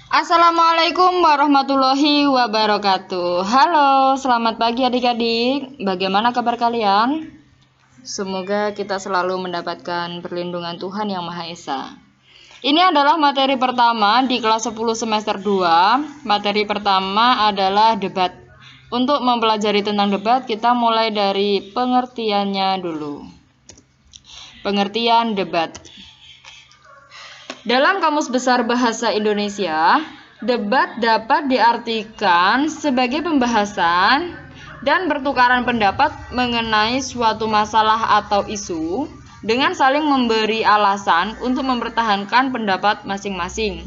Assalamualaikum warahmatullahi wabarakatuh. Halo, selamat pagi adik-adik. Bagaimana kabar kalian? Semoga kita selalu mendapatkan perlindungan Tuhan Yang Maha Esa. Ini adalah materi pertama di kelas 10 semester 2. Materi pertama adalah debat. Untuk mempelajari tentang debat, kita mulai dari pengertiannya dulu. Pengertian debat. Dalam Kamus Besar Bahasa Indonesia, debat dapat diartikan sebagai pembahasan dan pertukaran pendapat mengenai suatu masalah atau isu dengan saling memberi alasan untuk mempertahankan pendapat masing-masing.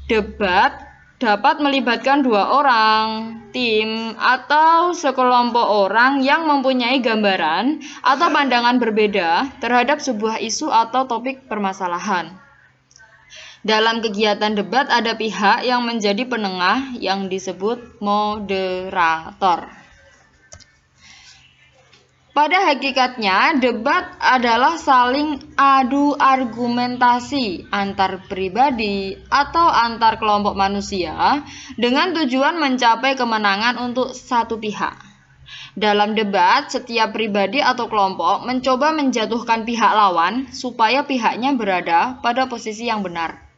Debat dapat melibatkan dua orang, tim, atau sekelompok orang yang mempunyai gambaran atau pandangan berbeda terhadap sebuah isu atau topik permasalahan. Dalam kegiatan debat ada pihak yang menjadi penengah yang disebut moderator. Pada hakikatnya, debat adalah saling adu argumentasi antar pribadi atau antar kelompok manusia dengan tujuan mencapai kemenangan untuk satu pihak. Dalam debat, setiap pribadi atau kelompok mencoba menjatuhkan pihak lawan supaya pihaknya berada pada posisi yang benar.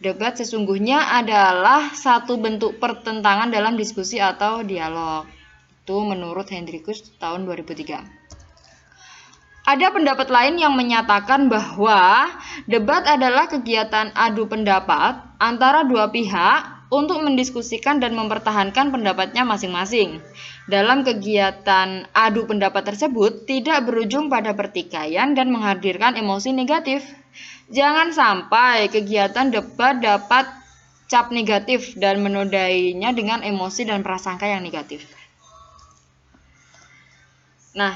Debat sesungguhnya adalah satu bentuk pertentangan dalam diskusi atau dialog. Itu menurut Hendrikus tahun 2003. Ada pendapat lain yang menyatakan bahwa debat adalah kegiatan adu pendapat antara dua pihak untuk mendiskusikan dan mempertahankan pendapatnya masing-masing. Dalam kegiatan adu pendapat tersebut tidak berujung pada pertikaian dan menghadirkan emosi negatif. Jangan sampai kegiatan debat dapat cap negatif dan menodainya dengan emosi dan prasangka yang negatif. Nah,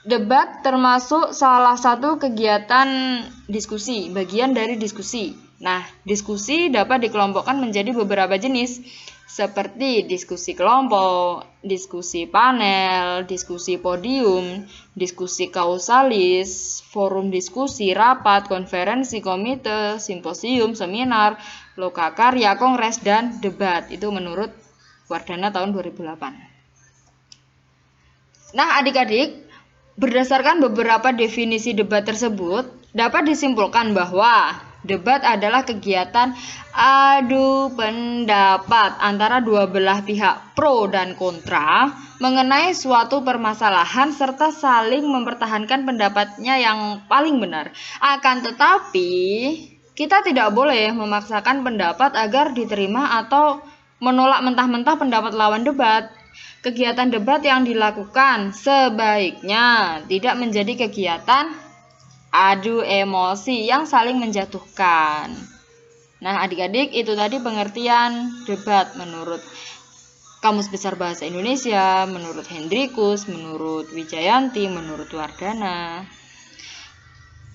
debat termasuk salah satu kegiatan diskusi, bagian dari diskusi. Nah, diskusi dapat dikelompokkan menjadi beberapa jenis, seperti diskusi kelompok, diskusi panel, diskusi podium, diskusi kausalis, forum diskusi, rapat, konferensi, komite, simposium, seminar, lokakarya, kongres, dan debat. Itu menurut Wardana tahun 2008. Nah, adik-adik, berdasarkan beberapa definisi debat tersebut, dapat disimpulkan bahwa debat adalah kegiatan adu pendapat antara dua belah pihak pro dan kontra mengenai suatu permasalahan serta saling mempertahankan pendapatnya yang paling benar. Akan tetapi, kita tidak boleh memaksakan pendapat agar diterima atau menolak mentah-mentah pendapat lawan debat. Kegiatan debat yang dilakukan sebaiknya tidak menjadi kegiatan adu emosi yang saling menjatuhkan. Nah, adik-adik, itu tadi pengertian debat menurut Kamus Besar Bahasa Indonesia, menurut Hendrikus, menurut Wijayanti, menurut Wardana.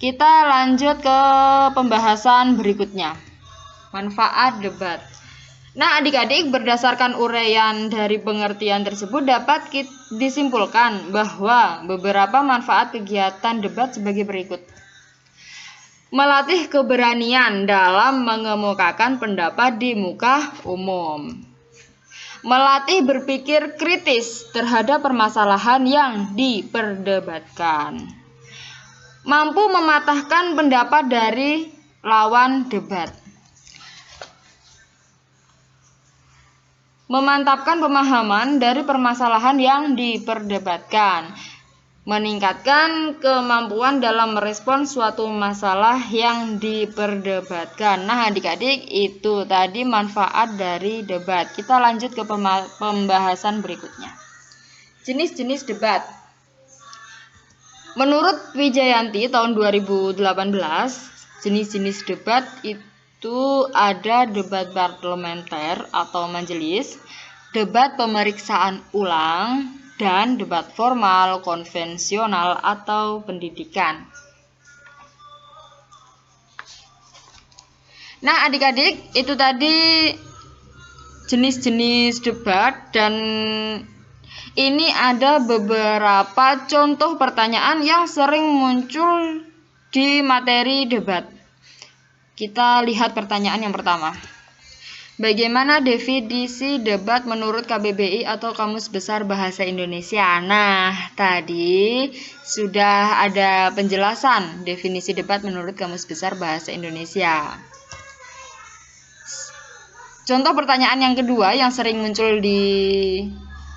Kita lanjut ke pembahasan berikutnya. Manfaat debat. Nah, adik-adik, berdasarkan uraian dari pengertian tersebut dapat disimpulkan bahwa beberapa manfaat kegiatan debat sebagai berikut. Melatih keberanian dalam mengemukakan pendapat di muka umum. Melatih berpikir kritis terhadap permasalahan yang diperdebatkan. Mampu mematahkan pendapat dari lawan debat. Memantapkan pemahaman dari permasalahan yang diperdebatkan, meningkatkan kemampuan dalam merespon suatu masalah yang diperdebatkan. Nah, adik-adik, itu tadi manfaat dari debat. Kita lanjut ke pembahasan berikutnya. Jenis-jenis debat. Menurut Wijayanti tahun 2018, jenis-jenis debat itu ada debat parlementer atau majelis, debat pemeriksaan ulang, dan debat formal, konvensional, atau pendidikan. Nah, adik-adik, itu tadi jenis-jenis debat, dan ini ada beberapa contoh pertanyaan yang sering muncul di materi debat. Kita lihat pertanyaan yang pertama. Bagaimana definisi debat menurut KBBI atau Kamus Besar Bahasa Indonesia? Nah, tadi sudah ada penjelasan definisi debat menurut Kamus Besar Bahasa Indonesia. Contoh pertanyaan yang kedua yang sering muncul di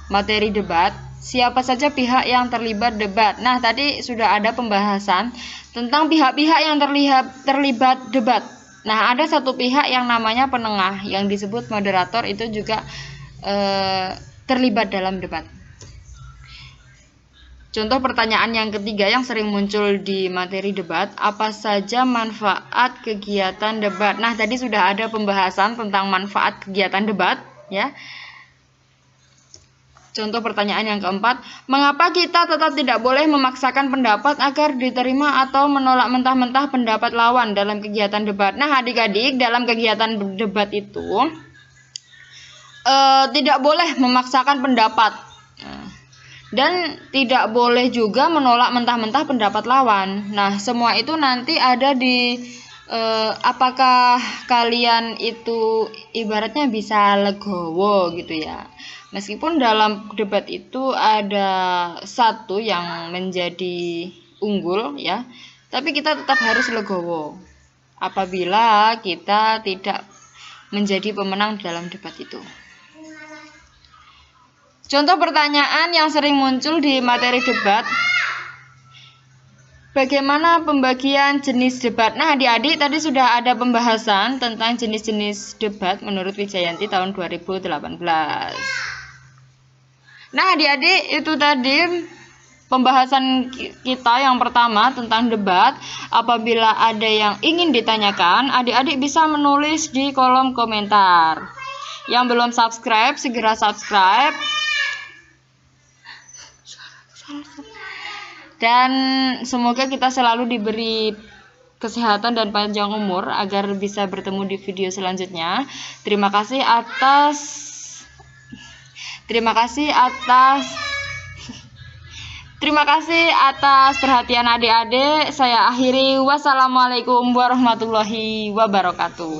materi debat, siapa saja pihak yang terlibat debat? Nah, tadi sudah ada pembahasan tentang pihak-pihak yang terlibat debat. Nah, ada satu pihak yang namanya penengah yang disebut moderator, itu juga terlibat dalam debat. Contoh pertanyaan yang ketiga yang sering muncul di materi debat, apa saja manfaat kegiatan debat? Nah, tadi sudah ada pembahasan tentang manfaat kegiatan debat, ya. Contoh pertanyaan yang keempat, mengapa kita tetap tidak boleh memaksakan pendapat agar diterima atau menolak mentah-mentah pendapat lawan dalam kegiatan debat? Nah, adik-adik, dalam kegiatan debat itu tidak boleh memaksakan pendapat dan tidak boleh juga menolak mentah-mentah pendapat lawan. Nah, semua itu nanti ada di apakah kalian itu ibaratnya bisa legowo gitu ya. Meskipun dalam debat itu ada satu yang menjadi unggul ya, tapi kita tetap harus legowo apabila kita tidak menjadi pemenang dalam debat itu. Contoh pertanyaan yang sering muncul di materi debat, bagaimana pembagian jenis debat? Nah, adik-adik, tadi sudah ada pembahasan tentang jenis-jenis debat menurut Wijayanti tahun 2018. Nah, adik-adik, itu tadi pembahasan kita yang pertama tentang debat. Apabila ada yang ingin ditanyakan, adik-adik bisa menulis di kolom komentar. Yang belum subscribe, segera subscribe. Dan semoga kita selalu diberi kesehatan dan panjang umur agar bisa bertemu di video selanjutnya. Terima kasih atas perhatian adik-adik. Saya akhiri. Wassalamualaikum warahmatullahi wabarakatuh.